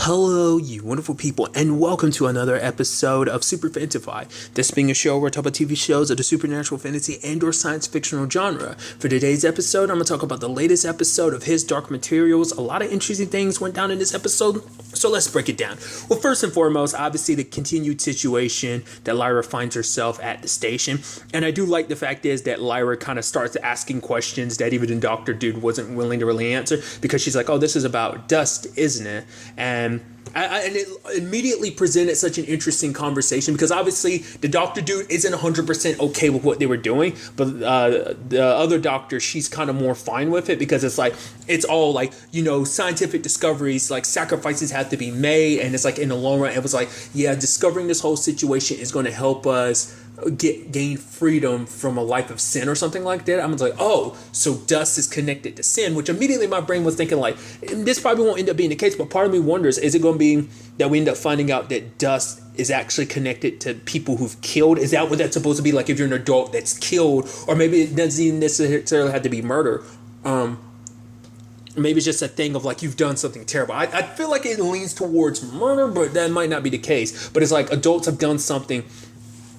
Hello, you wonderful people, and welcome to another episode of Super-Fanta-Fi. This being a show where I talk about TV shows of the supernatural, fantasy, and/or science fictional genre. For today's episode, I'm going to talk about the latest episode of His Dark Materials. A lot of interesting things went down in this episode, so let's break it down. Well, first and foremost, obviously the continued situation that Lyra finds herself at the station. And I do like the fact is that Lyra kind of starts asking questions that even the Doctor Dude wasn't willing to really answer, because she's like, oh, this is about dust, isn't it? And it immediately presented such an interesting conversation, because obviously the Doctor Dude isn't 100% okay with what they were doing, but the other doctor, she's kind of more fine with it, because it's like, it's all like, you know, scientific discoveries, like sacrifices have to be made, and it's like in the long run, it was like, yeah, discovering this whole situation is going to help us gain freedom from a life of sin or something like that. I was like, oh, so dust is connected to sin, which immediately my brain was thinking like, this probably won't end up being the case, but part of me wonders, is it going to be that we end up finding out that dust is actually connected to people who've killed? Is that what that's supposed to be, like if you're an adult that's killed? Or maybe it doesn't even necessarily have to be murder. Maybe it's just a thing of like, you've done something terrible. I feel like it leans towards murder, but that might not be the case. But it's like adults have done something.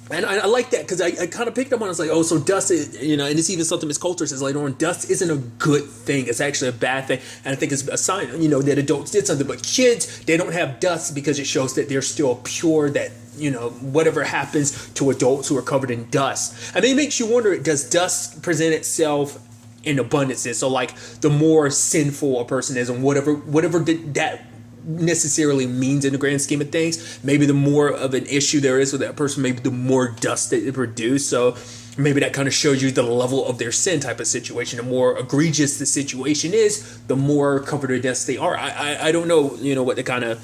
And I like that, because I kind of picked up on it. It's like, oh, so dust is, you know, and it's even something Miss Coulter says later on, dust isn't a good thing. It's actually a bad thing. And I think it's a sign, you know, that adults did something. But kids, they don't have dust because it shows that they're still pure, that, you know, whatever happens to adults who are covered in dust. I mean, it makes you wonder, does dust present itself in abundance? So like, the more sinful a person is, and whatever that necessarily means in the grand scheme of things, maybe the more of an issue there is with that person, maybe the more dust that they produce. So maybe that kind of shows you the level of their sin type of situation. The more egregious the situation is, the more covered in dust they are. I don't know, you know, what the kind of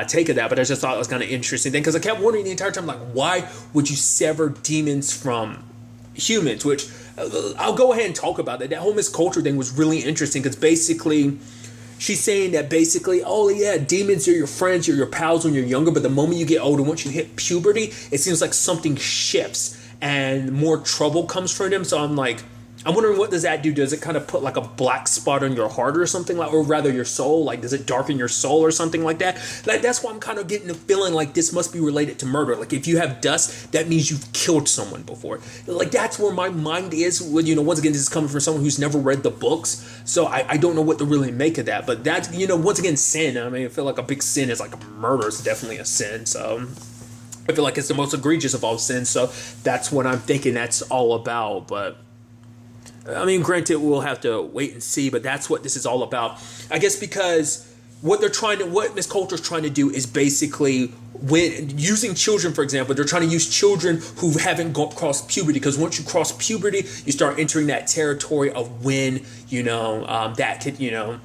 take of that, but I just thought it was kind of interesting thing, because I kept wondering the entire time, like, why would you sever demons from humans? Which I'll go ahead and talk about that. That whole Miss Coulter thing was really interesting, because basically she's saying that basically, oh yeah, demons are your friends, you're your pals when you're younger, but the moment you get older, once you hit puberty, it seems like something shifts and more trouble comes from them. So I'm like, I'm wondering, what does that do? Does it kind of put like a black spot on your heart or something, like, or rather your soul? Like, does it darken your soul or something like that? Like, that's why I'm kind of getting the feeling like this must be related to murder. Like, if you have dust, that means you've killed someone before. Like, that's where my mind is. When, you know, once again, this is coming from someone who's never read the books, so I don't know what to really make of that. But that's, you know, once again, sin. I mean, I feel like a big sin is like murder is definitely a sin. So I feel like it's the most egregious of all sins. So that's what I'm thinking that's all about. But I mean, granted, we'll have to wait and see, but that's what this is all about. I guess because what Miss Coulter's trying to do is basically, when using children, for example, they're trying to use children who haven't crossed puberty, because once you cross puberty, you start entering that territory of when, you know, that could, you know,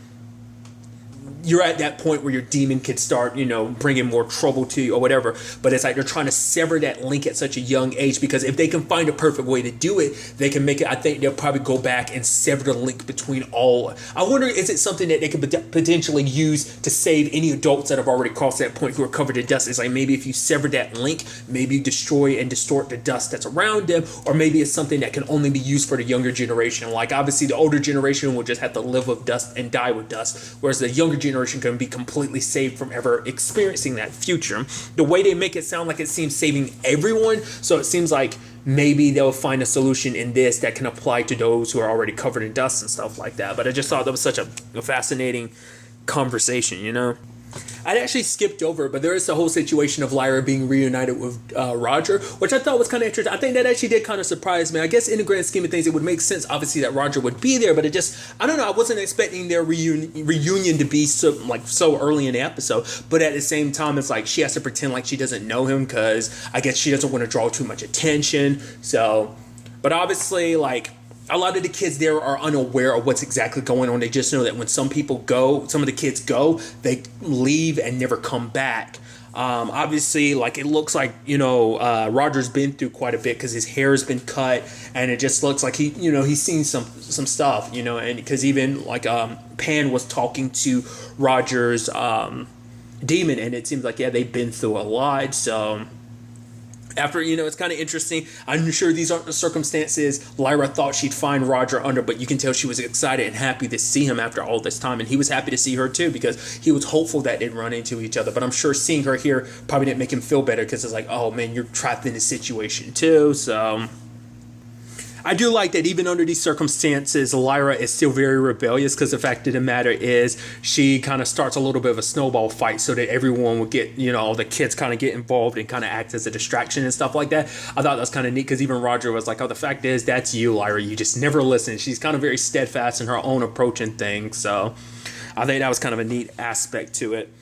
you're at that point where your demon could start, you know, bringing more trouble to you or whatever. But it's like they're trying to sever that link at such a young age, because if they can find a perfect way to do it, they can make it. I think they'll probably go back and sever the link between all. I wonder, is it something that they could potentially use to save any adults that have already crossed that point who are covered in dust? It's like, maybe if you sever that link, maybe you destroy and distort the dust that's around them, or maybe it's something that can only be used for the younger generation. Like, obviously the older generation will just have to live with dust and die with dust, whereas the younger generation can be completely saved from ever experiencing that future. The way they make it sound like it seems saving everyone, so it seems like maybe they'll find a solution in this that can apply to those who are already covered in dust and stuff like that. But I just thought that was such a fascinating conversation, you know. I'd actually skipped over, but there is the whole situation of Lyra being reunited with Roger, which I thought was kind of interesting. I think that actually did kind of surprise me. I guess in the grand scheme of things, it would make sense, obviously, that Roger would be there, but it just, I don't know, I wasn't expecting their reunion to be so early in the episode. But at the same time, it's like she has to pretend like she doesn't know him, because I guess she doesn't want to draw too much attention. So, but obviously, like, a lot of the kids there are unaware of what's exactly going on. They just know that when some of the kids go, they leave and never come back. Obviously, like, it looks like, you know, Roger's been through quite a bit, because his hair's been cut, and it just looks like he's seen some stuff, you know, and because even like Pan was talking to Roger's demon, and it seems like, yeah, they've been through a lot. So After, it's kind of interesting. I'm sure these aren't the circumstances Lyra thought she'd find Roger under, but you can tell she was excited and happy to see him after all this time. And he was happy to see her too, because he was hopeful that they'd run into each other. But I'm sure seeing her here probably didn't make him feel better, because it's like, oh man, you're trapped in this situation too. So I do like that even under these circumstances, Lyra is still very rebellious, because the fact of the matter is she kind of starts a little bit of a snowball fight so that everyone will get, all the kids kind of get involved and kind of act as a distraction and stuff like that. I thought that was kind of neat, because even Roger was like, oh, the fact is, that's you, Lyra. You just never listen. She's kind of very steadfast in her own approach and things. So I think that was kind of a neat aspect to it.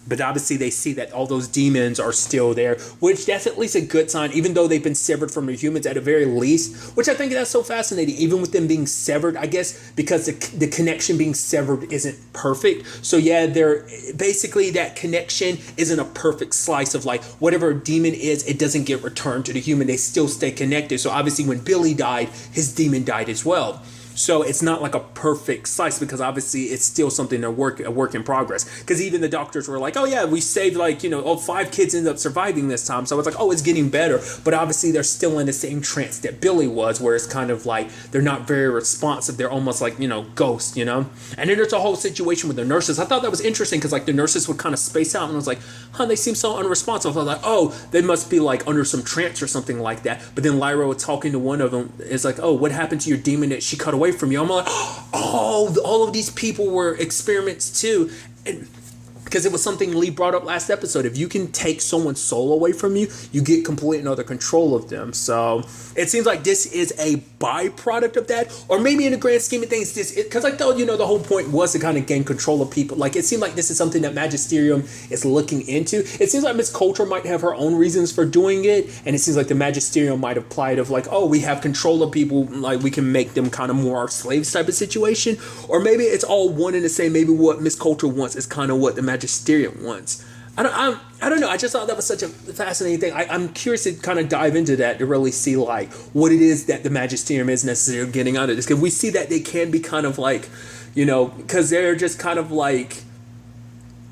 But obviously they see that all those demons are still there, which that's at least a good sign, even though they've been severed from the humans at the very least, which I think that's so fascinating, even with them being severed, I guess, because the connection being severed isn't perfect. So yeah, they're basically, that connection isn't a perfect slice of like whatever a demon is, it doesn't get returned to the human. They still stay connected. So obviously when Billy died, his demon died as well. So it's not like a perfect slice, because obviously it's still something, a work in progress. Because even the doctors were like, oh yeah, we saved 5 kids ended up surviving this time. So it's like, oh, it's getting better. But obviously they're still in the same trance that Billy was, where it's kind of like they're not very responsive. They're almost like, ghosts, And then there's a whole situation with the nurses. I thought that was interesting, because like the nurses would kind of space out, and I was like, they seem so unresponsive. I was like, oh, they must be like under some trance or something like that. But then Lyra was talking to one of them. It's like, oh, what happened to your demon that she cut away from you? I'm like, oh, all of these people were experiments too. And because it was something Lee brought up last episode. If you can take someone's soul away from you, you get complete and utter control of them. So it seems like this is a byproduct of that, or maybe in the grand scheme of things, because I thought, the whole point was to kind of gain control of people. Like, it seemed like this is something that Magisterium is looking into. It seems like Miss Coulter might have her own reasons for doing it, and it seems like the Magisterium might apply it of like, oh, we have control of people, like we can make them kind of more our slaves type of situation. Or maybe it's all one and the same. Maybe what Miss Coulter wants is kind of what the Magisterium wants. I don't know. I just thought that was such a fascinating thing. I'm curious to kind of dive into that, to really see like what it is that the Magisterium is necessarily getting out of this. Because we see that they can be kind of like, because they're just kind of like,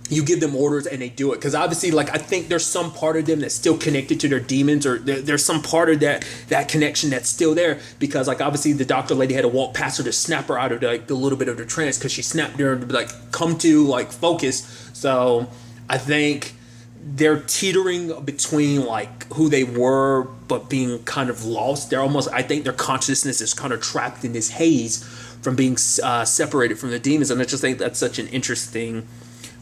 you give them orders and they do it. Because obviously, like, I think there's some part of them that's still connected to their demons, or there's some part of that connection that's still there. Because like obviously the doctor lady had to walk past her to snap her out of the little bit of the trance, because she snapped her to like come to like focus. So I think they're teetering between like who they were but being kind of lost. They're almost, I think their consciousness is kind of trapped in this haze from being separated from the demons. And I just think that's such an interesting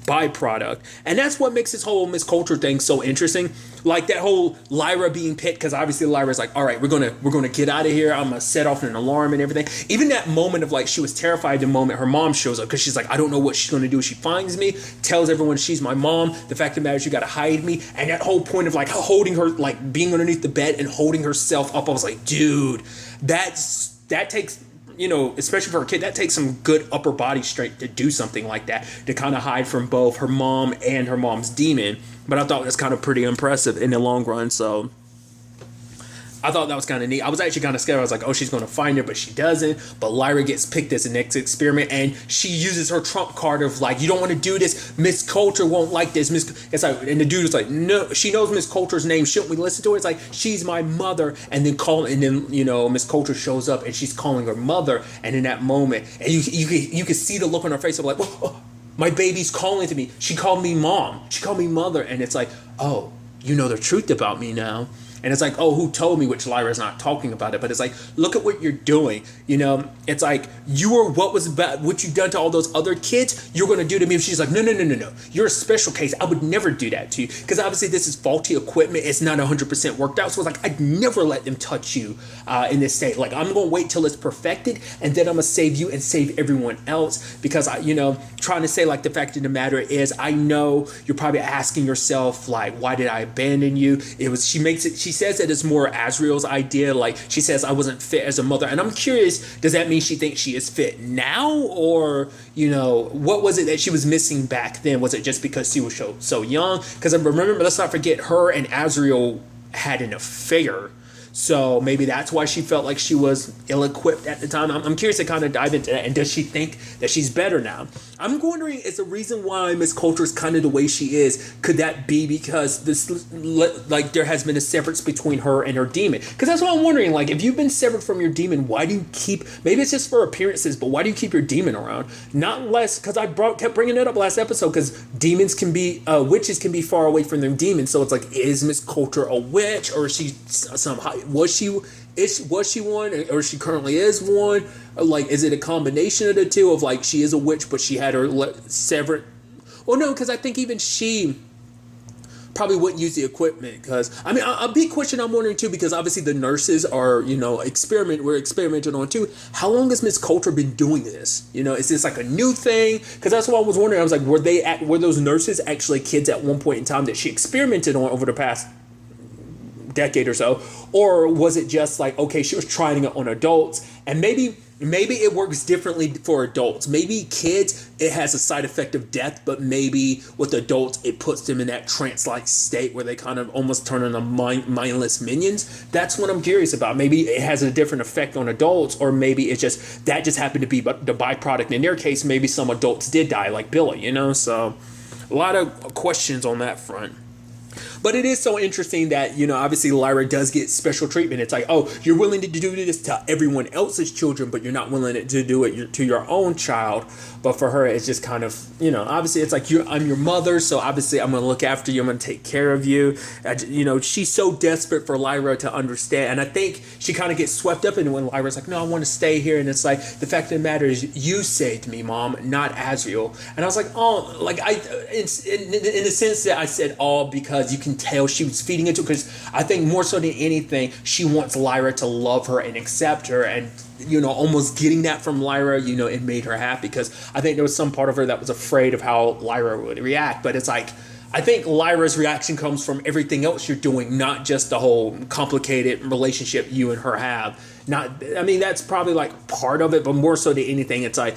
byproduct, and that's what makes this whole Miss Coulter thing so interesting. Like that whole Lyra being picked, because obviously Lyra's like, all right, we're gonna get out of here. I'm gonna set off an alarm and everything. Even that moment of like, she was terrified the moment her mom shows up, because she's like, I don't know what she's gonna do. She finds me, tells everyone she's my mom. The fact of the matter is, you gotta hide me. And that whole point of like holding her, like being underneath the bed and holding herself up, I was like, dude, that takes, especially for a kid, that takes some good upper body strength to do something like that, to kind of hide from both her mom and her mom's demon. But I thought it was kind of pretty impressive in the long run. So I thought that was kind of neat. I was actually kind of scared. I was like, oh, she's going to find her, but she doesn't. But Lyra gets picked as the next experiment, and she uses her trump card of like, you don't want to do this. Miss Coulter won't like this. It's like, and the dude is like, no, she knows Miss Coulter's name. Shouldn't we listen to her? It's like, she's my mother. And then Miss Coulter shows up and she's calling her mother. And in that moment, and you can see the look on her face of like, oh, my baby's calling to me. She called me mom. She called me mother. And it's like, oh, you know the truth about me now. And it's like, oh, who told me? Which Lyra's not talking about it, but it's like, look at what you're doing. It's like, you were what you've done to all those other kids, you're going to do to me. And she's like, no. You're a special case. I would never do that to you. Because obviously this is faulty equipment. It's not 100% worked out. So it's like, I'd never let them touch you in this state. Like, I'm going to wait till it's perfected, and then I'm going to save you and save everyone else. Because, trying to say, like, the fact of the matter is, I know you're probably asking yourself, like, why did I abandon you? She says that it's more Azriel's idea. Like, she says, I wasn't fit as a mother. And I'm curious, does that mean she thinks she is fit now? Or, what was it that she was missing back then? Was it just because she was so young? Because remember, let's not forget, her and Azriel had an affair. So maybe that's why she felt like she was ill-equipped at the time. I'm curious to kind of dive into that. And does she think that she's better now? I'm wondering, is the reason why Miss Coulter is kind of the way she is, could that be because like, there has been a severance between her and her demon? Because that's what I'm wondering. Like, if you've been severed from your demon, why do you keep, maybe it's just for appearances, but why do you keep your demon around? Not less, because kept bringing it up last episode, because demons can be, witches can be far away from their demons. So it's like, is Miss Coulter a witch, or is she somehow, was she one, or she currently is one? Like, is it a combination of the two, of like, she is a witch but she had her severed? Well, no, because I think even she probably wouldn't use the equipment, because I mean, a big question I'm wondering too, because obviously the nurses are, we're experimenting on too. How long has Miss Coulter been doing this? Is this like a new thing? Because that's what I was wondering. I was like, were those nurses actually kids at one point in time that she experimented on over the past decade or so? Or was it just like, okay, she was trying it on adults, and maybe it works differently for adults. Maybe kids, it has a side effect of death, but maybe with adults, it puts them in that trance-like state where they kind of almost turn into mindless minions. That's what I'm curious about. Maybe it has a different effect on adults, or maybe it's just, that just happened to be the byproduct. In their case, maybe some adults did die, like Billy, So a lot of questions on that front. But it is so interesting that, obviously Lyra does get special treatment. It's like, oh, you're willing to do this to everyone else's children, but you're not willing to do it to your own child. But for her, it's just kind of, obviously it's like, I'm your mother, so obviously I'm going to look after you. I'm going to take care of you. She's so desperate for Lyra to understand. And I think she kind of gets swept up in when Lyra's like, no, I want to stay here. And it's like, the fact of the matter is, you saved me, Mom, not Azriel. And I was like, oh, like, in the sense that I said all, because you can tell she was feeding into it, because I think more so than anything, she wants Lyra to love her and accept her, and almost getting that from Lyra, it made her happy, because I think there was some part of her that was afraid of how Lyra would react. But it's like, I think Lyra's reaction comes from everything else you're doing, not just the whole complicated relationship you and her have. That's probably like part of it, but more so than anything, it's like,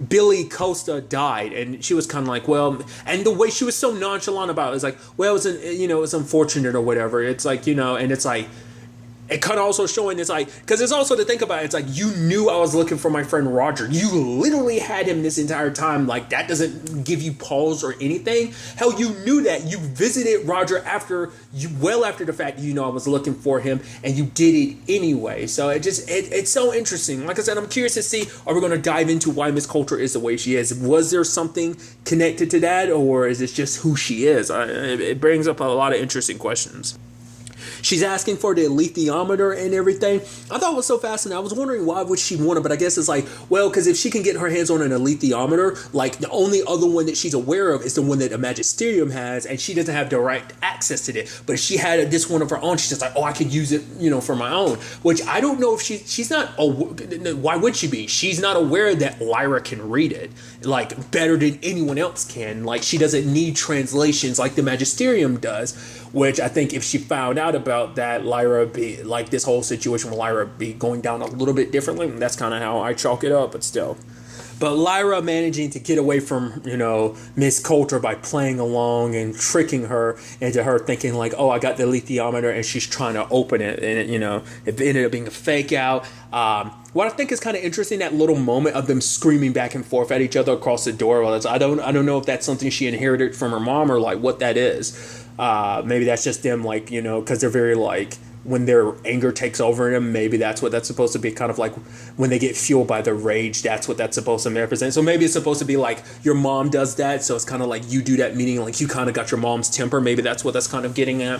Billy Costa died, and she was kind of like, well, and the way she was so nonchalant about it is like, well, it's unfortunate or whatever. It's like, and it's like, it kind of also showing, it's like, because it's also to think about it, it's like, you knew I was looking for my friend Roger. You literally had him this entire time. Like, that doesn't give you pause or anything. Hell, you knew that. You visited Roger after the fact, I was looking for him, and you did it anyway. So it's so interesting. Like I said, I'm curious to see, are we going to dive into why Miss Coulter is the way she is? Was there something connected to that, or is it just who she is? It brings up a lot of interesting questions. She's asking for the alethiometer and everything. I thought it was so fascinating. I was wondering, why would she want it? But I guess it's like, well, because if she can get her hands on an alethiometer, like, the only other one that she's aware of is the one that a Magisterium has, and she doesn't have direct access to it. But if she had this one of her own, she's just like, oh, I could use it, for my own. Which I don't know if she's not, why would she be? She's not aware that Lyra can read it, like, better than anyone else can. Like, she doesn't need translations like the Magisterium does, which I think if she found out about that, Lyra be like, this whole situation with Lyra be going down a little bit differently. That's kind of how I chalk it up, but still. But Lyra managing to get away from, Miss Coulter by playing along and tricking her into her thinking like, oh, I got the alethiometer, and she's trying to open it, and it ended up being a fake out. What I think is kind of interesting, that little moment of them screaming back and forth at each other across the door. Well, I don't know if that's something she inherited from her mom, or like what that is. Maybe that's just them, like, because they're very, like, when their anger takes over them, maybe that's what that's supposed to be, kind of like when they get fueled by their rage, that's what that's supposed to represent. So maybe it's supposed to be like your mom does that, so it's kind of like you do that, meaning like you kind of got your mom's temper. Maybe that's what that's kind of getting at.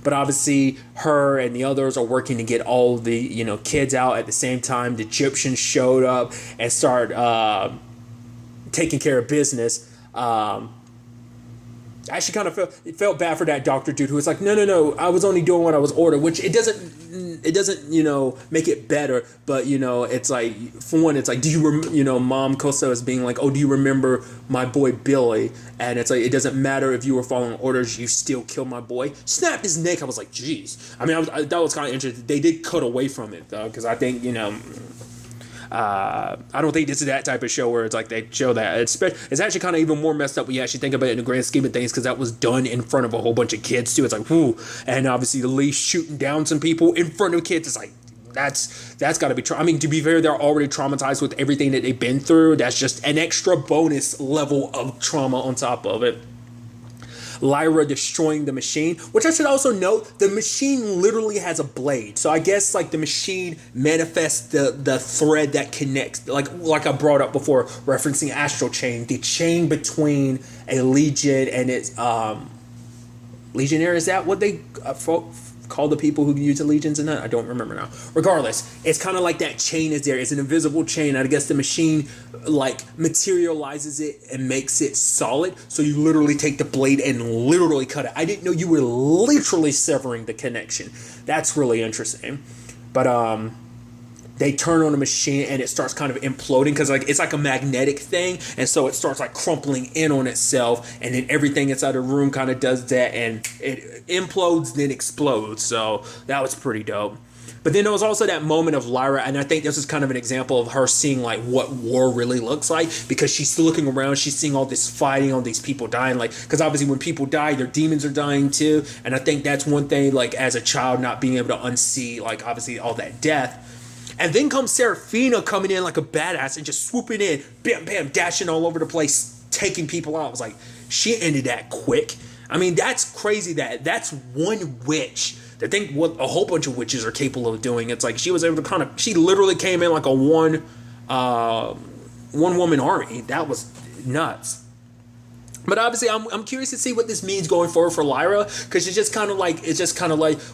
But obviously her and the others are working to get all the kids out at the same time. The Egyptians showed up and start taking care of business. I actually kind of felt bad for that doctor dude who was like, no, I was only doing what I was ordered, which it doesn't make it better. But it's like, for one, it's like, do you Mom Costa is being like, oh, do you remember my boy Billy? And it's like, it doesn't matter if you were following orders, you still killed my boy. Snapped his neck. I was like, geez. I mean, that was kind of interesting. They did cut away from it though, because I think I don't think this is that type of show where it's like they show that. It's actually kind of even more messed up when you actually think about it in the grand scheme of things, because that was done in front of a whole bunch of kids too. It's like, whoo. And obviously the Lee shooting down some people in front of kids. It's like, that's got to be. I mean, to be fair, they're already traumatized with everything that they've been through. That's just an extra bonus level of trauma on top of it. Lyra destroying the machine, which I should also note, the machine literally has a blade. So I guess like the machine manifests the thread that connects, like I brought up before, referencing Astral Chain, the chain between a legion and its legionnaire. Is that what they call the people who use the legions in that? I don't remember now. Regardless, it's kind of like that chain is there. It's an invisible chain. I guess the machine like materializes it and makes it solid. So you literally take the blade and literally cut it. I didn't know you were literally severing the connection. That's really interesting. But they turn on a machine and it starts kind of imploding because like it's like a magnetic thing, and so it starts like crumpling in on itself, and then everything inside the room kind of does that, and it implodes then explodes. So that was pretty dope. But then there was also that moment of Lyra, and I think this is kind of an example of her seeing like what war really looks like, because she's looking around, she's seeing all this fighting, all these people dying, like, because obviously when people die, their demons are dying too, and I think that's one thing, like as a child, not being able to unsee like obviously all that death. And then comes Seraphina coming in like a badass and just swooping in, bam, bam, dashing all over the place, taking people out. I was like, she ended that quick. I mean, that's crazy that's one witch. I think what a whole bunch of witches are capable of doing. It's like she was able to she literally came in like a one woman army. That was nuts. But obviously, I'm curious to see what this means going forward for Lyra, because it's just kind of like,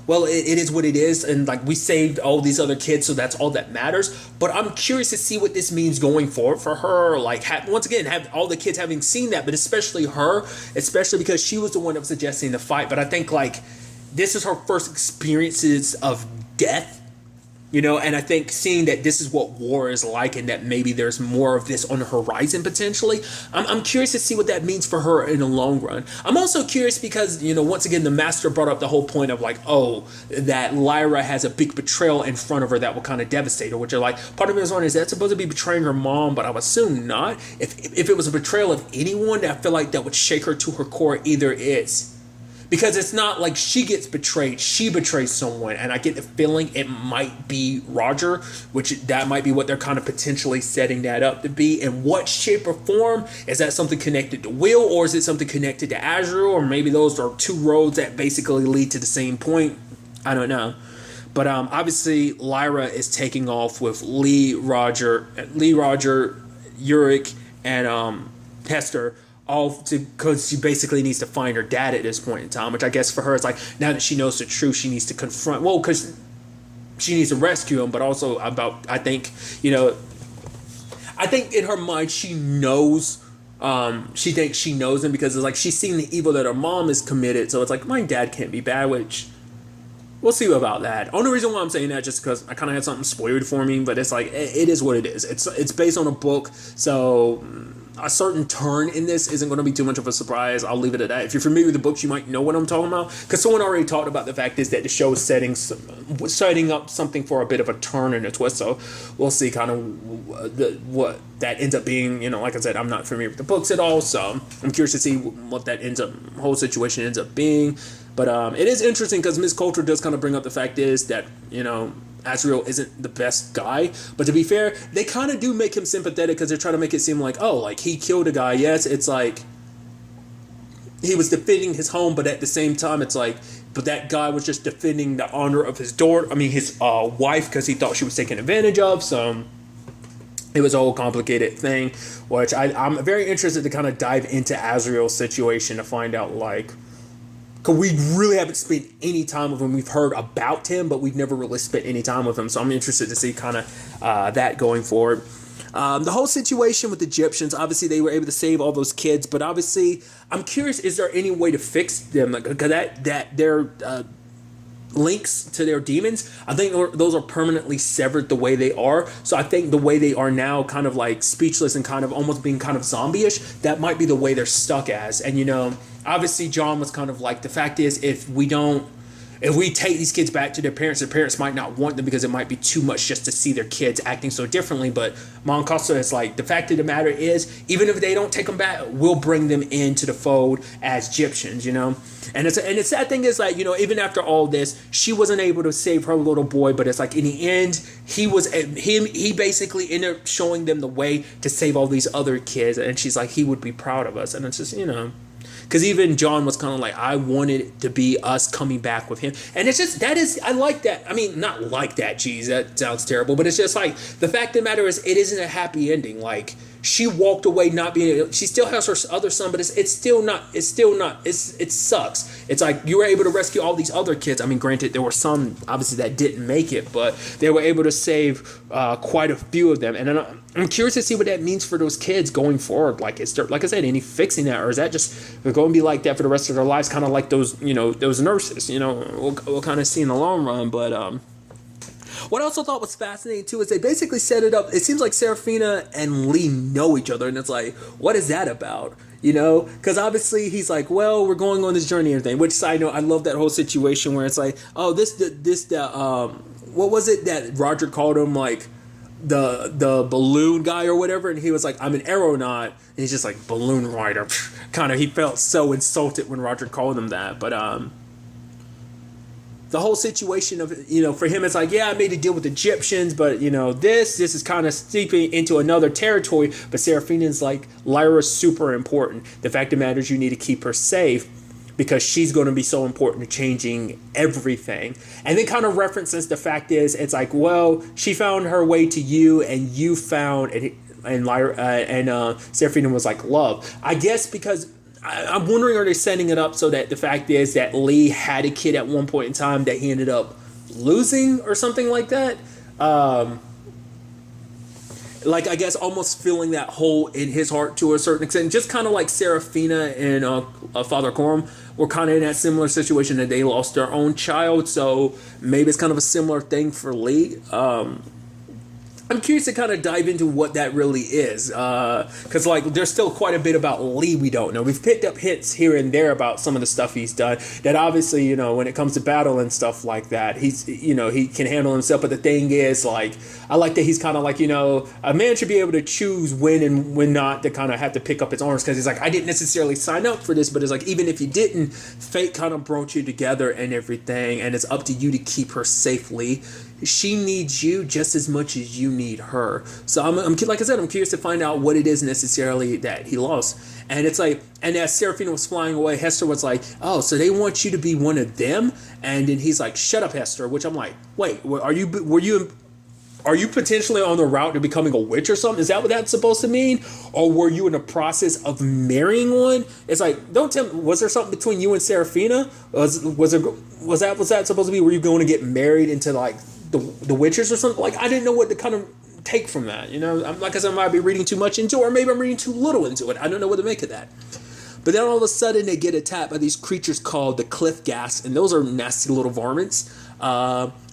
well, it is what it is, and like we saved all these other kids, so that's all that matters. But I'm curious to see what this means going forward for her. Like, once again, have all the kids having seen that, but especially her, especially because she was the one that was suggesting the fight. But I think like this is her first experiences of death. You know, and I think seeing that this is what war is like, and that maybe there's more of this on the horizon potentially, I'm curious to see what that means for her in the long run. I'm also curious because, you know, once again, the master brought up the whole point of like, oh, that Lyra has a big betrayal in front of her that will kind of devastate her, which are like, part of me was wondering, is that supposed to be betraying her mom? But I would assume not. If it was a betrayal of anyone, I feel like that would shake her to her core. Either it's because it's not like she gets betrayed, she betrays someone, and I get the feeling it might be Roger, which that might be what they're kind of potentially setting that up to be. In what shape or form? Is that something connected to Will, or is it something connected to Azrael, or maybe those are two roads that basically lead to the same point? I don't know. But obviously Lyra is taking off with Lee, Roger, Uric, and Hester, all because she basically needs to find her dad at this point in time, which I guess for her is like, now that she knows the truth, she needs to confront, well, because she needs to rescue him, but also I think in her mind she knows, she thinks she knows him because it's like she's seen the evil that her mom has committed, so it's like, my dad can't be bad, which we'll see about that. Only reason why I'm saying that just because I kind of had something spoiled for me, but it's like, it is what it is. It's based on a book, so a certain turn in this isn't going to be too much of a surprise. I'll leave it at that. If you're familiar with the books, you might know what I'm talking about, because someone already talked about the fact is that the show is setting up something for a bit of a turn and a twist, so we'll see kind of what that ends up being. You know, like I said, I'm not familiar with the books at all, so I'm curious to see what that whole situation ends up being. But it is interesting because Miss Coulter does kind of bring up the fact is that, you know, Azrael isn't the best guy, but to be fair, they kind of do make him sympathetic because they're trying to make it seem like, oh, like he killed a guy. Yes, it's like he was defending his home, but at the same time, it's like, but that guy was just defending the honor of his daughter. I mean, his wife, because he thought she was taken advantage of. So it was a whole complicated thing, which I'm very interested to kind of dive into Azrael's situation to find out, like, because we really haven't spent any time with him. We've heard about him, but we've never really spent any time with him. So I'm interested to see kind of that going forward. The whole situation with the Egyptians, obviously they were able to save all those kids, but obviously I'm curious, is there any way to fix them? Because that their links to their demons, I think those are permanently severed the way they are. So I think the way they are now, kind of like speechless and kind of almost being kind of zombie-ish, that might be the way they're stuck as. And, you know, obviously John was kind of like, the fact is, if we don't, if we take these kids back to their parents might not want them because it might be too much just to see their kids acting so differently. But Mom Costa is like, the fact of the matter is, even if they don't take them back, we'll bring them into the fold as Egyptians, you know. And the sad thing is, like, you know, even after all this, she wasn't able to save her little boy. But it's like, in the end, he basically ended up showing them the way to save all these other kids. And she's like, he would be proud of us. And it's just, you know, because even John was kind of like, I wanted it to be us coming back with him. And it's just, I like that. I mean, not like that, geez, that sounds terrible. But it's just like, the fact of the matter is, it isn't a happy ending. Like, she walked away not being, she still has her other son, but it sucks. It's like, you were able to rescue all these other kids. I mean, granted, there were some, obviously, that didn't make it, but they were able to save quite a few of them. And I'm curious to see what that means for those kids going forward. Like, is there, like I said, any fixing that, or is that just they're going to be like that for the rest of their lives, kind of like those, you know, those nurses, you know, we'll kind of see in the long run. But what I also thought was fascinating too is they basically set it up. It seems like Serafina and Lee know each other, and it's like, what is that about? You know, because obviously he's like, well, we're going on this journey and everything. Which, side note, I love that whole situation where it's like, oh, what was it that Roger called him, like the balloon guy or whatever, and he was like, I'm an aeronaut, and he's just like, balloon rider. Kind of, he felt so insulted when Roger called him that. But the whole situation of, you know, for him, it's like, yeah, I made a deal with Egyptians, but, you know, this is kind of steeping into another territory. But Serafina's like, Lyra's super important. The fact of the matter is, you need to keep her safe because she's going to be so important to changing everything. And then kind of references the fact is, it's like, well, she found her way to you, and you found, and Lyra and Serafina was like, love. I guess because I'm wondering, are they setting it up so that the fact is that Lee had a kid at one point in time that he ended up losing or something like that? Like, I guess almost filling that hole in his heart to a certain extent. Just kind of like Serafina and Father Coram were kind of in that similar situation that they lost their own child. So maybe it's kind of a similar thing for Lee. I'm curious to kind of dive into what that really is, because like there's still quite a bit about Lee we don't know. We've picked up hints here and there about some of the stuff he's done. That obviously, you know, when it comes to battle and stuff like that, he's, you know, he can handle himself. But the thing is, like, I like that he's kind of like, you know, a man should be able to choose when and when not to kind of have to pick up his arms, because he's like, I didn't necessarily sign up for this, but it's like, even if you didn't, fate kind of brought you together and everything, and it's up to you to keep her safely. She needs you just as much as you need her. So I'm like I said, I'm curious to find out what it is necessarily that he lost. And it's like, and as Serafina was flying away, Hester was like, oh, so they want you to be one of them? And then he's like, shut up, Hester. Which I'm like, wait, are you potentially on the route to becoming a witch or something? Is that what that's supposed to mean? Or were you in the process of marrying one? It's like, don't tell me, was there something between you and Serafina? Was that supposed to be, were you going to get married into like the witches or something? Like, I didn't know what to kind of take from that, you know. Like I said, I might be reading too much into it, or maybe I'm reading too little into it. I don't know what to make of that. But then all of a sudden they get attacked by these creatures called the cliff gas, and those are nasty little varmints.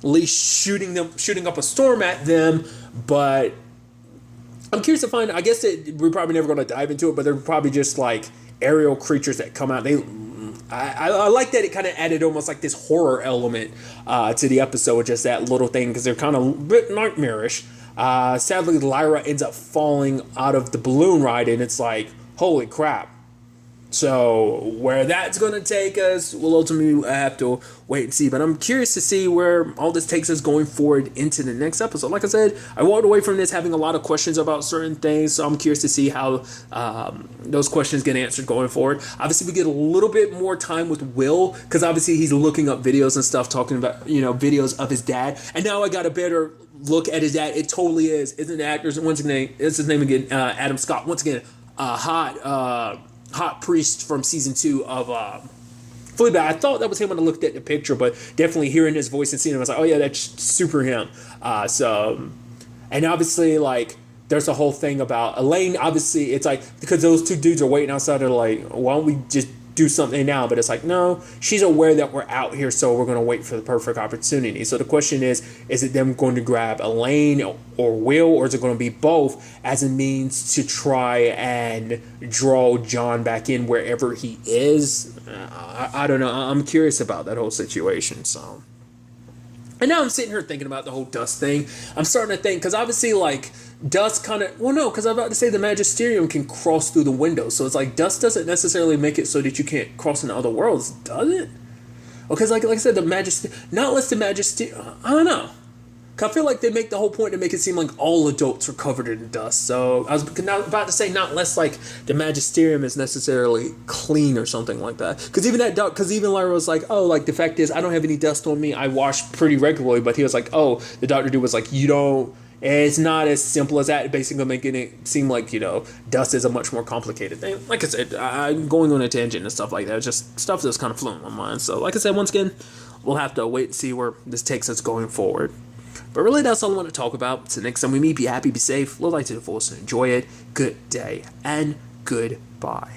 Lee shooting up a storm at them, but I'm curious to find, I guess we're probably never going to dive into it, but they're probably just like aerial creatures that come out. I like that it kind of added almost like this horror element to the episode, just that little thing, because they're kind of a bit nightmarish. Sadly, Lyra ends up falling out of the balloon ride, and it's like, holy crap. So where that's going to take us, we'll ultimately have to wait and see. But I'm curious to see where all this takes us going forward into the next episode. Like I said, I walked away from this having a lot of questions about certain things. So I'm curious to see how those questions get answered going forward. Obviously, we get a little bit more time with Will, because obviously he's looking up videos and stuff, talking about, you know, videos of his dad. And now I got a better look at his dad. It totally is. Isn't the actor's, once again, it's his name again, Adam Scott. Once again, hot priest from season 2 of Fleabag. I thought that was him when I looked at the picture, but definitely hearing his voice and seeing him, I was like, oh yeah, that's super him. And obviously, like, there's a whole thing about Elaine. Obviously, it's like, because those two dudes are waiting outside, they're like, why don't we just do something now, but it's like, no, she's aware that we're out here, so we're going to wait for the perfect opportunity. So the question is it them going to grab Elaine or Will, or is it going to be both as a means to try and draw John back in wherever he is? I don't know. I'm curious about that whole situation, so. And now I'm sitting here thinking about the whole Dust thing. I'm starting to think, because obviously, like, Dust kind of... Well, no, because I'm about to say the Magisterium can cross through the window. So it's like, Dust doesn't necessarily make it so that you can't cross into other worlds, does it? Because, like I said, the Magisterium... Not unless the Magisterium... I don't know. I feel like they make the whole point to make it seem like all adults are covered in dust. So I was about to say not less like the Magisterium is necessarily clean or something like that. Because even Lyra was like, oh, like the fact is I don't have any dust on me. I wash pretty regularly. But he was like, oh, the doctor dude was like, you don't. It's not as simple as that. Basically making it seem like, dust is a much more complicated thing. Like I said, I'm going on a tangent and stuff like that. It's just stuff that's kind of flew in my mind. So like I said, once again, we'll have to wait and see where this takes us going forward. But really, that's all I want to talk about. So next time we meet, be happy, be safe, live life to the fullest, and enjoy it. Good day, and goodbye.